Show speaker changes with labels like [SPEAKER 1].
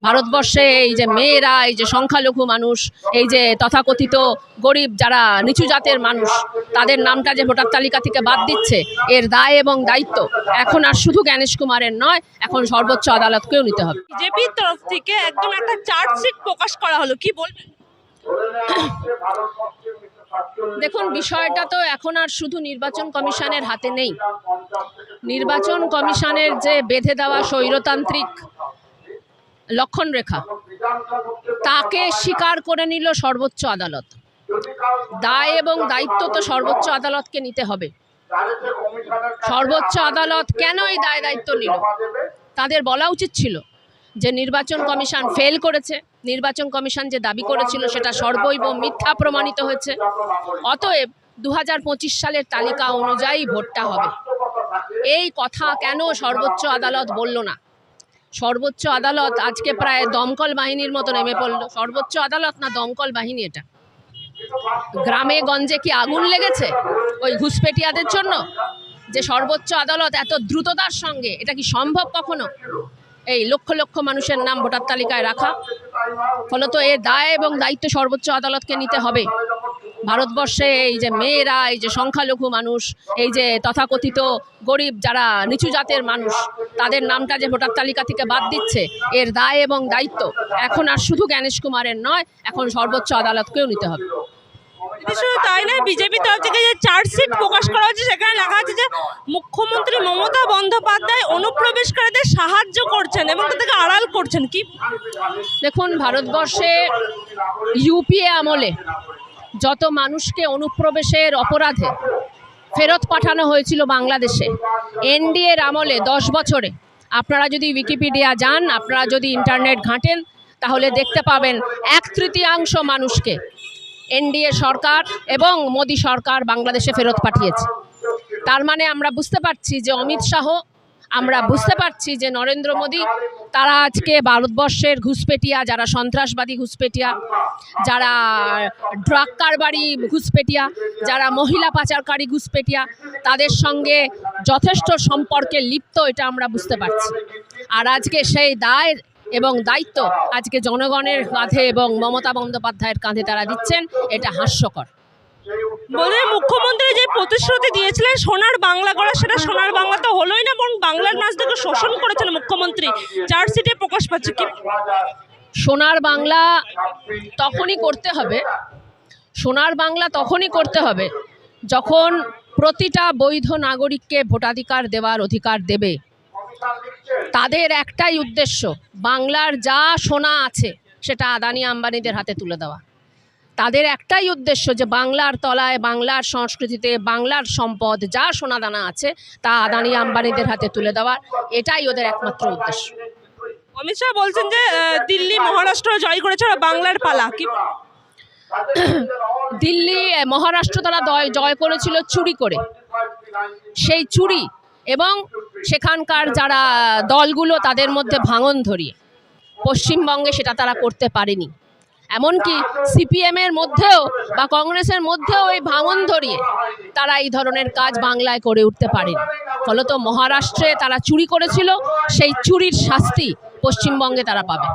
[SPEAKER 1] ভারতবর্ষে এই যে মেয়েরা, এই যে সংখ্যালঘু মানুষ, এই যে তথাকথিত গরিব যারা নিচু জাতের মানুষ, তাদের নামটা যে ভোটার তালিকা থেকে বাদ দিচ্ছে, এর দায় এবং দায়িত্ব এখন আর শুধু জ্ঞানেশ কুমারের নয়, এখন সর্বোচ্চ আদালতকেও নিতে হবে।
[SPEAKER 2] বিজেপির তরফ থেকে একদম একটা চার্জশিট প্রকাশ করা হলো, কি বলবেন?
[SPEAKER 1] দেখুন, বিষয়টা তো এখন আর শুধু নির্বাচন কমিশনের হাতে নেই। নির্বাচন কমিশনের যে বেঁধে দেওয়া স্বৈরতান্ত্রিক লক্ষণ রেখা, তাকে স্বীকার করে নিল সর্বোচ্চ আদালত। দায় এবং দায়িত্ব তো সর্বোচ্চ আদালতকে নিতে হবে। সর্বোচ্চ আদালত কেন এই দায় দায়িত্ব নিল? তাদের বলা উচিত ছিল যে নির্বাচন কমিশন ফেল করেছে, নির্বাচন কমিশন যে দাবি করেছিল সেটা সর্বৈব মিথ্যা প্রমাণিত হয়েছে, অতএব 2025 সালের তালিকা অনুযায়ী ভোটটা হবে। এই কথা কেন সর্বোচ্চ আদালত বলল না? সর্বোচ্চ আদালত আজকে প্রায় দমকল বাহিনীর মতো নেমে পড়ল। সর্বোচ্চ আদালত না দমকল বাহিনী? এটা গ্রামে গঞ্জে কি আগুন লেগেছে ওই ঘুষপেটিয়াদের জন্য যে সর্বোচ্চ আদালত এত দ্রুততার সঙ্গে? এটা কি সম্ভব কখনো এই লক্ষ লক্ষ মানুষের নাম ভোটার তালিকায় রাখা? ফলত এর দায় এবং দায়িত্ব সর্বোচ্চ আদালতকে নিতে হবে। ভারতবর্ষে এই যে মেয়েরা, এই যে সংখ্যালঘু মানুষ, এই যে তথাকথিত গরিব যারা নিচু জাতের মানুষ, তাদের নামটা যে ভোটার তালিকা থেকে বাদ দিচ্ছে, এর দায় এবং দায়িত্ব এখন আর শুধু জ্ঞানেশ কুমারের নয়, এখন সর্বোচ্চ আদালতকেও নিতে হবে।
[SPEAKER 2] শুধু তাই নয়, বিজেপি তরফ থেকে যে চার্জশিট প্রকাশ করা হচ্ছে সেখানে লেখা আছে যে মুখ্যমন্ত্রী মমতা বন্দ্যোপাধ্যায় অনুপ্রবেশকারীদের সাহায্য করছেন এবং তাদেরকে আড়াল করছেন। কি
[SPEAKER 1] দেখুন, ভারতবর্ষে ইউপিএ আমলে যত মানুষকে অনুপ্রবেশের অপরাধে ফেরত পাঠানো হয়েছিল বাংলাদেশে, এনডিএর আমলে 10 বছরে, আপনারা যদি উইকিপিডিয়া যান, আপনারা যদি ইন্টারনেট ঘাঁটেন, তাহলে দেখতে পাবেন 1/3 মানুষকে এনডিএ সরকার এবং মোদি সরকার বাংলাদেশে ফেরত পাঠিয়েছে। তার মানে আমরা বুঝতে পারছি যে অমিত শাহ, আমরা বুঝতে পারছি যে নরেন্দ্র মোদি, তারা আজকে ভারতবর্ষের ঘুষপেটিয়া, যারা সন্ত্রাসবাদী ঘুষপেটিয়া, যারা ড্রাগ কারবারি ঘুষপেটিয়া, যারা মহিলা পাচারকারী ঘুষপেটিয়া, তাদের সঙ্গে যথেষ্ট সম্পর্কে লিপ্ত, এটা আমরা বুঝতে পারছি। আর আজকে সেই দায় এবং দায়িত্ব আজকে জনগণের কাঁধে এবং মমতা বন্দ্যোপাধ্যায়ের কাঁধে তারা দিচ্ছেন, এটা হাস্যকর।
[SPEAKER 2] বলে মুখ্যমন্ত্রী যে প্রতিশ্রুতি দিয়েছিলেন সোনার বাংলা করা, সেটা সোনার বাংলা তো হলোই না, বরং বাংলার নাচটাকে শোষণ করেছেন মুখ্যমন্ত্রী, চার্জশিটে প্রকাশ পাচ্ছে। কি
[SPEAKER 1] সোনার বাংলা তখনই করতে হবে, সোনার বাংলা তখনই করতে হবে যখন প্রতিটা বৈধ নাগরিককে ভোটাধিকার দেওয়ার অধিকার দেবে। তাদের একটাই উদ্দেশ্য, বাংলার যা সোনা আছে সেটা আদানি আম্বানিদের হাতে তুলে দেওয়া। তাদের একটাই উদ্দেশ্য যে বাংলার তলায়, বাংলার সংস্কৃতিতে, বাংলার সম্পদ যা সোনাদানা আছে তা আদানি আম্বানিদের হাতে তুলে দেওয়ার, এটাই ওদের একমাত্র উদ্দেশ্য।
[SPEAKER 2] অমিত শাহ বলছেন যে দিল্লি মহারাষ্ট্র জয় করেছে বাংলার পালা। কি
[SPEAKER 1] দিল্লি মহারাষ্ট্র তারা জয় করেছিল চুরি করে। সেই চুরি এবং সেখানকার যারা দলগুলো, তাদের মধ্যে ভাঙন ধরিয়ে পশ্চিমবঙ্গে সেটা তারা করতে পারেনি। এমনকি সিপিএমের মধ্যেও বা কংগ্রেসের মধ্যেও এই ভাঙন ধরিয়ে তারা এই ধরনের কাজ বাংলায় করে উঠতে পারেনি। ফলত মহারাষ্ট্রে তারা চুরি করেছিল, সেই চুরির শাস্তি পশ্চিমবঙ্গে তারা পাবে।